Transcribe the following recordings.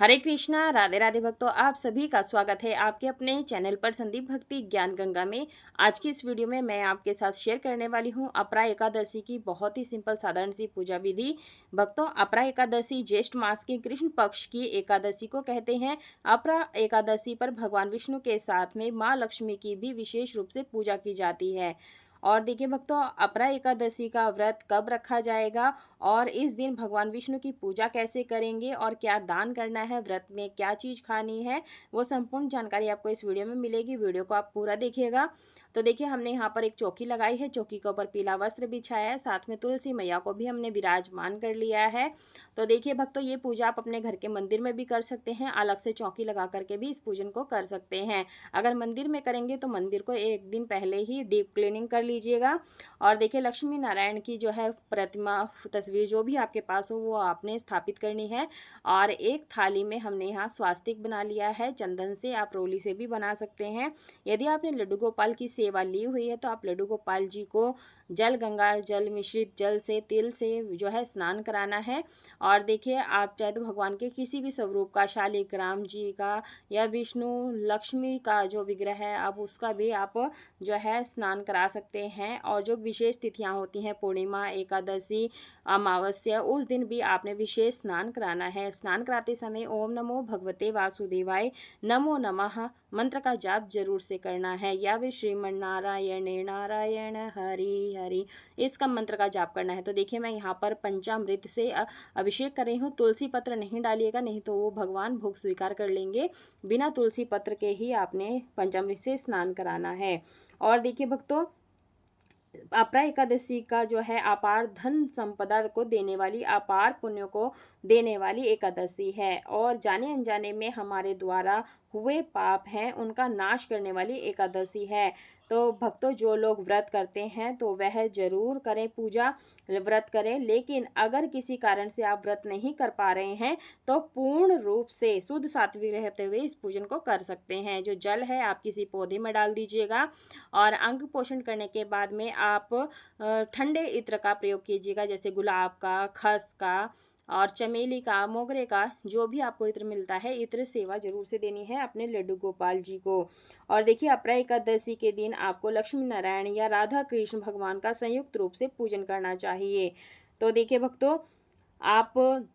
हरे कृष्णा, राधे राधे भक्तों, आप सभी का स्वागत है आपके अपने चैनल पर संदीप भक्ति ज्ञान गंगा में। आज की इस वीडियो में मैं आपके साथ शेयर करने वाली हूं अपरा एकादशी की बहुत ही सिंपल साधारण सी पूजा विधि। भक्तों, अपरा एकादशी ज्येष्ठ मास की कृष्ण पक्ष की एकादशी को कहते हैं। अपरा एकादशी पर भगवान विष्णु के साथ में माँ लक्ष्मी की भी विशेष रूप से पूजा की जाती है। और देखिए भक्तों, अपरा एकादशी का व्रत कब रखा जाएगा और इस दिन भगवान विष्णु की पूजा कैसे करेंगे और क्या दान करना है, व्रत में क्या चीज़ खानी है, वो संपूर्ण जानकारी आपको इस वीडियो में मिलेगी। वीडियो को आप पूरा देखिएगा। तो देखिए, हमने यहाँ पर एक चौकी लगाई है, चौकी के ऊपर पीला वस्त्र बिछाया है, साथ में तुलसी मैया को भी हमने विराजमान कर लिया है। तो देखिए भक्तों, ये पूजा आप अपने घर के मंदिर में भी कर सकते हैं, अलग से चौकी लगा करके भी इस पूजन को कर सकते हैं। अगर मंदिर में करेंगे तो मंदिर को एक दिन पहले ही डीप क्लीनिंग कर लीजिएगा। और देखिए, लक्ष्मी नारायण की जो है प्रतिमा, तस्वीर जो भी आपके पास हो वो आपने स्थापित करनी है। और एक थाली में हमने यहाँ स्वास्तिक बना लिया है चंदन से, आप रोली से भी बना सकते हैं। यदि आपने लड्डू गोपाल की सेवा ली हुई है तो आप लड्डू गोपाल जी को जल, गंगा जल मिश्रित जल से, तिल से जो है स्नान कराना है। और देखिए, आप चाहे तो भगवान के किसी भी स्वरूप का, शालिग्राम जी का या विष्णु लक्ष्मी का जो विग्रह है, आप उसका भी आप जो है स्नान करा सकते हैं। और जो विशेष तिथियां होती हैं, पूर्णिमा, एकादशी, अमावस्या, उस दिन भी आपने विशेष स्नान कराना है। स्नान कराते समय ओम नमो भगवते वासुदेवाय, नमो नमः मंत्र का जाप जरूर से करना है। या वे श्रीमन नारायण नारायण हरि हरि, इसका मंत्र का जाप करना है। तो देखिए, मैं यहाँ पर पंचामृत से अभिषेक कर रही हूँ। तुलसी पत्र नहीं डालिएगा, नहीं तो वो भगवान भोग स्वीकार कर लेंगे। बिना तुलसी पत्र के ही आपने पंचामृत से स्नान कराना है। और देखिए भक्तों, अपरा एकादशी का जो है अपार धन संपदा को देने वाली, अपार पुण्य को देने वाली एकादशी है। और जाने अनजाने में हमारे द्वारा हुए पाप हैं उनका नाश करने वाली एकादशी है। तो भक्तों, जो लोग व्रत करते हैं तो वह जरूर करें पूजा, व्रत करें। लेकिन अगर किसी कारण से आप व्रत नहीं कर पा रहे हैं तो पूर्ण रूप से शुद्ध सात्विक रहते हुए इस पूजन को कर सकते हैं। जो जल है आप किसी पौधे में डाल दीजिएगा। और अंग पोषण करने के बाद में आप ठंडे इत्र का प्रयोग कीजिएगा, जैसे गुलाब का, खस का और चमेली का, मोगरे का, जो भी आपको इत्र मिलता है, इत्र सेवा जरूर से देनी है अपने लड्डू गोपाल जी को। और देखिए, अपरा एकादशी के दिन आपको लक्ष्मी नारायण या राधा कृष्ण भगवान का संयुक्त रूप से पूजन करना चाहिए। तो देखिए भक्तों, आप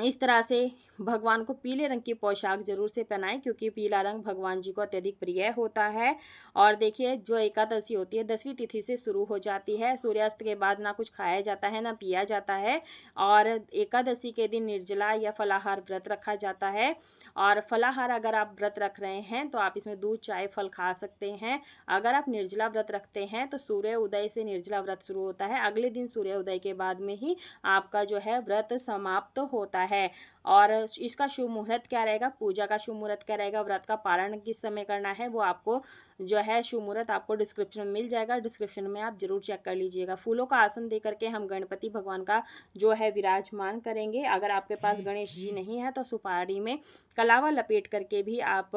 इस तरह से भगवान को पीले रंग की पोशाक जरूर से पहनाएं, क्योंकि पीला रंग भगवान जी को अत्यधिक प्रिय होता है। और देखिए, जो एकादशी होती है 10वीं तिथि से शुरू हो जाती है। सूर्यास्त के बाद ना कुछ खाया जाता है ना पिया जाता है। और एकादशी के दिन निर्जला या फलाहार व्रत रखा जाता है। और फलाहार अगर आप व्रत रख रहे हैं तो आप इसमें दूध, चाय, फल खा सकते हैं। अगर आप निर्जला व्रत रखते हैं तो सूर्य उदय से निर्जला व्रत शुरू होता है, अगले दिन सूर्य उदय के बाद में ही आपका जो है व्रत समाप्त होता है। और इसका शुभ मुहूर्त क्या रहेगा, पूजा का शुभ मुहूर्त क्या रहेगा, व्रत का पारण किस समय करना है, वो आपको जो है शुभ मुहूर्त आपको डिस्क्रिप्शन में मिल जाएगा। डिस्क्रिप्शन में आप जरूर चेक कर लीजिएगा। फूलों का आसन दे करके हम गणपति भगवान का जो है विराजमान करेंगे। अगर आपके पास गणेश जी नहीं है तो सुपारी में कलावा लपेट करके भी आप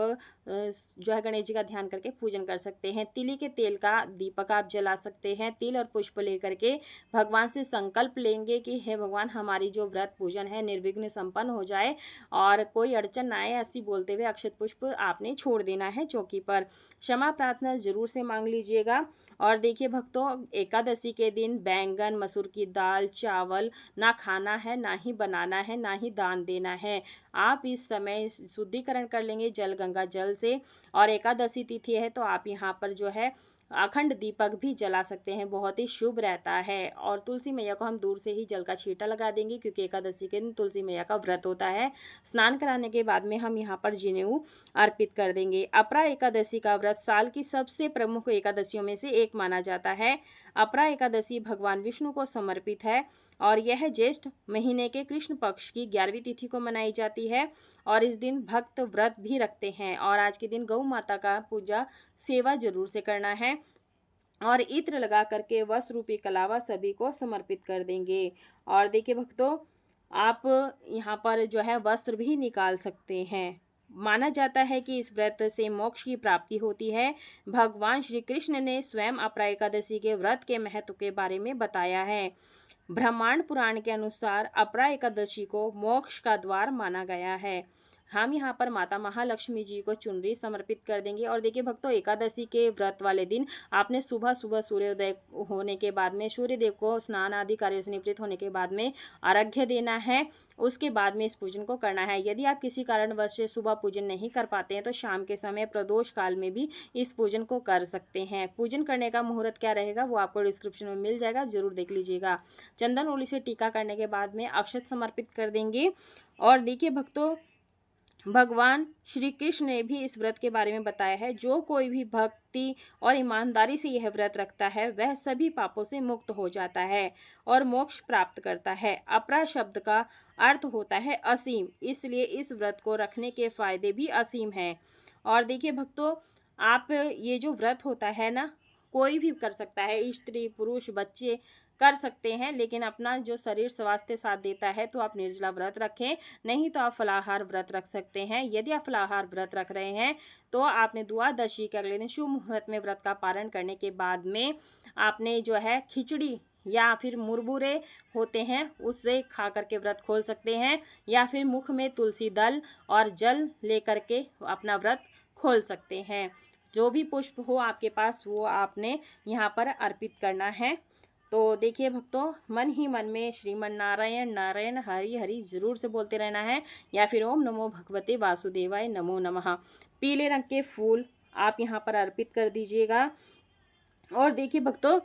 जो है गणेश जी का ध्यान करके पूजन कर सकते हैं। तिली के तेल का दीपक आप जला सकते हैं। तिल और पुष्प लेकर के भगवान से संकल्प लेंगे कि हे भगवान, हमारी जो व्रत पूजन है निर्विघ्न संपन्न हो जाए और कोई अड़चन ना आए, ऐसी बोलते हुए अक्षत पुष्प आपने छोड़ देना है चौकी पर। क्षमा प्रार्थना जरूर से मांग लीजिएगा। और देखिए भक्तों, एकादशी के दिन बैंगन, मसूर की दाल, चावल ना खाना है, ना ही बनाना है, ना ही दान देना है। आप इस समय शुद्धिकरण कर लेंगे जल, गंगा जल से। और एकादशी तिथि है तो आप यहाँ पर जो है अखंड दीपक भी जला सकते हैं, बहुत ही शुभ रहता है। और तुलसी मैया को हम दूर से ही जल का छींटा लगा देंगे, क्योंकि एकादशी के दिन तुलसी मैया का व्रत होता है। स्नान कराने के बाद में हम यहाँ पर जनेऊ अर्पित कर देंगे। अपरा एकादशी का व्रत साल की सबसे प्रमुख एकादशियों में से एक माना जाता है। अपरा एकादशी भगवान विष्णु को समर्पित है और यह ज्येष्ठ महीने के कृष्ण पक्ष की 11वीं तिथि को मनाई जाती है। और इस दिन भक्त व्रत भी रखते हैं। और आज के दिन गौ माता का पूजा सेवा जरूर से करना है। और इत्र लगा करके वस्त्र रूपी कलावा सभी को समर्पित कर देंगे। और देखिए भक्तों, आप यहाँ पर जो है वस्त्र भी निकाल सकते हैं। माना जाता है कि इस व्रत से मोक्ष की प्राप्ति होती है। भगवान श्री कृष्ण ने स्वयं अपरा एकादशी के व्रत के महत्व के बारे में बताया है। ब्रह्मांड पुराण के अनुसार अपरा एकादशी को मोक्ष का द्वार माना गया है। हम यहाँ पर माता महालक्ष्मी जी को चुनरी समर्पित कर देंगे। और देखिए भक्तों, एकादशी के व्रत वाले दिन आपने सुबह सुबह सूर्योदय होने के बाद में सूर्यदेव को स्नान आदि कार्यों से निवृत्त होने के बाद में अर्घ्य देना है। उसके बाद में इस पूजन को करना है। यदि आप किसी कारणवश से सुबह पूजन नहीं कर पाते हैं तो शाम के समय प्रदोष काल में भी इस पूजन को कर सकते हैं। पूजन करने का मुहूर्त क्या रहेगा वो आपको डिस्क्रिप्शन में मिल जाएगा, जरूर देख लीजिएगा। चंदन ओली से टीका करने के बाद में अक्षत समर्पित कर देंगे। और देखिए भक्तों, भगवान श्री कृष्ण ने भी इस व्रत के बारे में बताया है, जो कोई भी भक्ति और ईमानदारी से यह व्रत रखता है वह सभी पापों से मुक्त हो जाता है और मोक्ष प्राप्त करता है। अपरा शब्द का अर्थ होता है असीम, इसलिए इस व्रत को रखने के फायदे भी असीम हैं। और देखिए भक्तों, आप ये जो व्रत होता है ना, कोई भी कर सकता है, स्त्री पुरुष बच्चे कर सकते हैं, लेकिन अपना जो शरीर स्वास्थ्य साथ देता है तो आप निर्जला व्रत रखें, नहीं तो आप फलाहार व्रत रख सकते हैं। यदि आप फलाहार व्रत रख रहे हैं तो आपने द्वादशी के अगले दिन शुभ मुहूर्त में व्रत का पारण करने के बाद में आपने जो है खिचड़ी या फिर मुरमुरे होते हैं उससे खा करके व्रत खोल सकते हैं, या फिर मुख में तुलसी दल और जल लेकर के अपना व्रत खोल सकते हैं। जो भी पुष्प हो आपके पास वो आपने यहाँ पर अर्पित करना है। तो देखिए भक्तों, मन ही मन में श्रीमन नारायण नारायण हरि हरि जरूर से बोलते रहना है, या फिर ओम नमो भगवते वासुदेवाय नमो नमः। पीले रंग के फूल आप यहाँ पर अर्पित कर दीजिएगा। और देखिए भक्तों,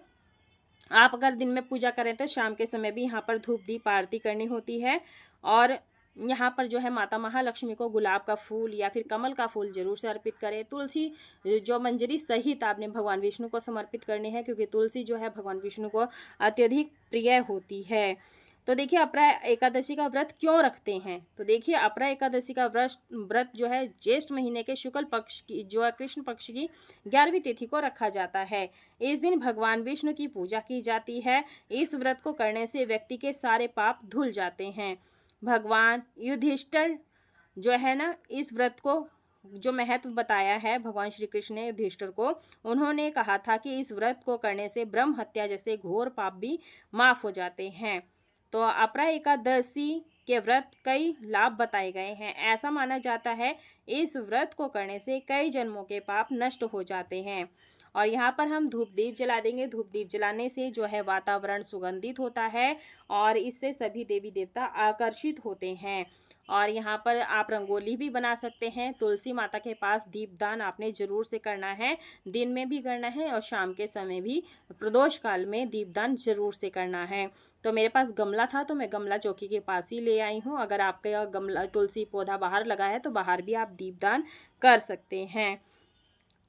आप अगर दिन में पूजा करें तो शाम के समय भी यहाँ पर धूप दीप आरती करनी होती है। और यहाँ पर जो है माता महालक्ष्मी को गुलाब का फूल या फिर कमल का फूल जरूर से अर्पित करें। तुलसी जो मंजरी सहित आपने भगवान विष्णु को समर्पित करनी है, क्योंकि तुलसी जो है भगवान विष्णु को अत्यधिक प्रिय होती है। तो देखिए, अपरा एकादशी का व्रत क्यों रखते हैं? तो देखिए, अपरा एकादशी का व्रत जो है ज्येष्ठ महीने के शुक्ल पक्ष की, जो है कृष्ण पक्ष की 11वीं तिथि को रखा जाता है। इस दिन भगवान विष्णु की पूजा की जाती है। इस व्रत को करने से व्यक्ति के सारे पाप धुल जाते हैं। भगवान युधिष्ठिर जो है ना, इस व्रत को जो महत्व बताया है भगवान श्री कृष्ण ने युधिष्ठिर को, उन्होंने कहा था कि इस व्रत को करने से ब्रह्म हत्या जैसे घोर पाप भी माफ हो जाते हैं। तो अपरा एकादशी के व्रत कई लाभ बताए गए हैं। ऐसा माना जाता है इस व्रत को करने से कई जन्मों के पाप नष्ट हो जाते हैं। और यहाँ पर हम धूप दीप जला देंगे। धूप दीप जलाने से जो है वातावरण सुगंधित होता है और इससे सभी देवी देवता आकर्षित होते हैं। और यहाँ पर आप रंगोली भी बना सकते हैं। तुलसी माता के पास दीपदान आपने जरूर से करना है, दिन में भी करना है और शाम के समय भी प्रदोष काल में दीपदान जरूर से करना है। तो मेरे पास गमला था तो मैं गमला चौकी के पास ही ले आई हूँ। अगर आपका गमला तुलसी पौधा बाहर लगा है तो बाहर भी आप दीपदान कर सकते हैं।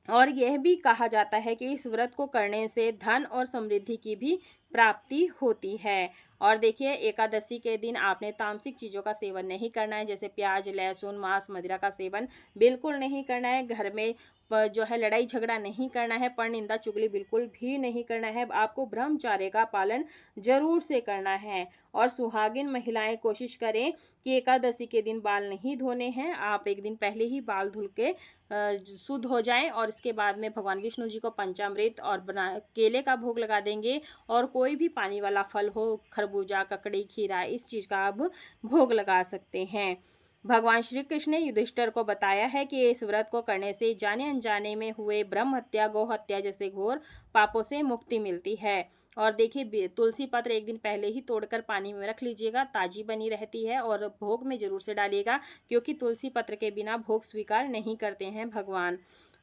और यह भी कहा जाता है कि इस व्रत को करने से धन और समृद्धि की भी प्राप्ति होती है। और देखिए, एकादशी के दिन आपने तामसिक चीज़ों का सेवन नहीं करना है, जैसे प्याज लहसुन मांस मदिरा का सेवन बिल्कुल नहीं करना है। घर में जो है लड़ाई झगड़ा नहीं करना है, पर निंदा चुगली बिल्कुल भी नहीं करना है। आपको ब्रह्मचर्य का पालन जरूर से करना है। और सुहागिन महिलाएं कोशिश करें कि एकादशी के दिन बाल नहीं धोने हैं। आप एक दिन पहले ही बाल धुल के शुद्ध हो जाएं। और इसके बाद में भगवान विष्णु जी को पंचामृत और केले का भोग लगा देंगे। और कोई भी पानी वाला फल हो, खरबूजा ककड़ी खीरा, इस चीज़ का आप भोग लगा सकते हैं। भगवान श्री कृष्ण ने युधिष्ठिर को बताया है कि इस व्रत को करने से जाने अनजाने में हुए ब्रह्म हत्या गौ हत्या जैसे घोर पापों से मुक्ति मिलती है। और देखिए, तुलसी पत्र एक दिन पहले ही तोड़कर पानी में रख लीजिएगा, ताजी बनी रहती है। और भोग में जरूर से डालिएगा, क्योंकि तुलसी पत्र के बिना भोग स्वीकार नहीं करते हैं भगवान।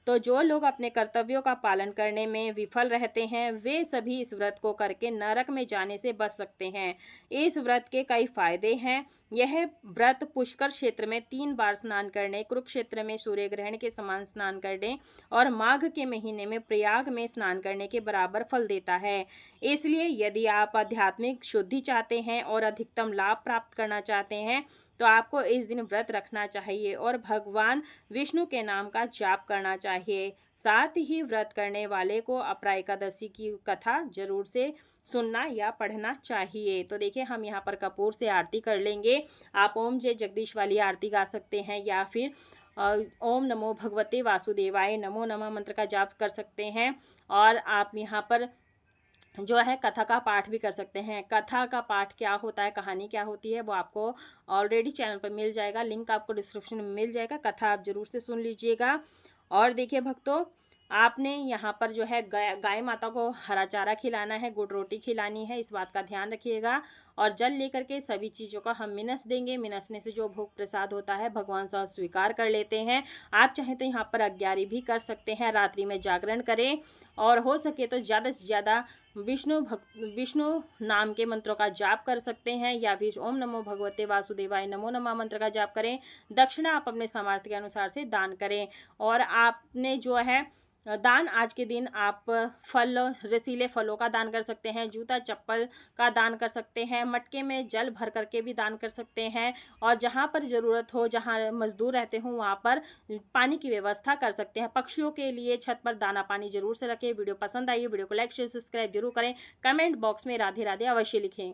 तो जो लोग अपने कर्तव्यों का पालन करने में विफल रहते हैं वे सभी इस व्रत को करके नरक में जाने से बच सकते हैं। इस व्रत के कई फायदे हैं। यह व्रत पुष्कर क्षेत्र में 3 बार स्नान करने, कुरुक्षेत्र में सूर्य ग्रहण के समान स्नान करने और माघ के महीने में प्रयाग में स्नान करने के बराबर फल देता है। इसलिए यदि आप आध्यात्मिक शुद्धि चाहते हैं और अधिकतम लाभ प्राप्त करना चाहते हैं तो आपको इस दिन व्रत रखना चाहिए और भगवान विष्णु के नाम का जाप करना चाहिए। साथ ही व्रत करने वाले को अपरा एकादशी की कथा जरूर से सुनना या पढ़ना चाहिए। तो देखिए, हम यहाँ पर कपूर से आरती कर लेंगे। आप ओम जय जगदीश वाली आरती गा सकते हैं, या फिर ओम नमो भगवते वासुदेवाय नमो नमः मंत्र का जाप कर सकते हैं। और आप यहाँ पर जो है कथा का पाठ भी कर सकते हैं। कथा का पाठ क्या होता है, कहानी क्या होती है, वो आपको ऑलरेडी चैनल पर मिल जाएगा, लिंक आपको डिस्क्रिप्शन में मिल जाएगा। कथा आप ज़रूर से सुन लीजिएगा। और देखिए भक्तों, आपने यहाँ पर जो है गाय माता को हरा चारा खिलाना है, गुड़ रोटी खिलानी है, इस बात का ध्यान रखिएगा। और जल लेकर के सभी चीज़ों का हम मिनस देंगे। मिनसने से जो भोग प्रसाद होता है भगवान साहब स्वीकार कर लेते हैं। आप चाहें तो यहाँ पर अग्यारी भी कर सकते हैं, रात्रि में जागरण करें और हो सके तो ज़्यादा से ज़्यादा विष्णु नाम के मंत्रों का जाप कर सकते हैं, या फिर ओम नमो भगवते वासुदेवाय नमो नमः मंत्र का जाप करें। दक्षिणा आप अपने सामर्थ्य के अनुसार से दान करें। और आपने जो है दान आज के दिन आप फल, रसीले फलों का दान कर सकते हैं, जूता चप्पल का दान कर सकते हैं, मटके में जल भर करके भी दान कर सकते हैं। और जहाँ पर ज़रूरत हो, जहाँ मजदूर रहते हों, वहाँ पर पानी की व्यवस्था कर सकते हैं। पक्षियों के लिए छत पर दाना पानी जरूर से रखें। वीडियो पसंद आई, वीडियो को लाइक शेयर सब्सक्राइब जरूर करें। कमेंट बॉक्स में राधे राधे अवश्य लिखें।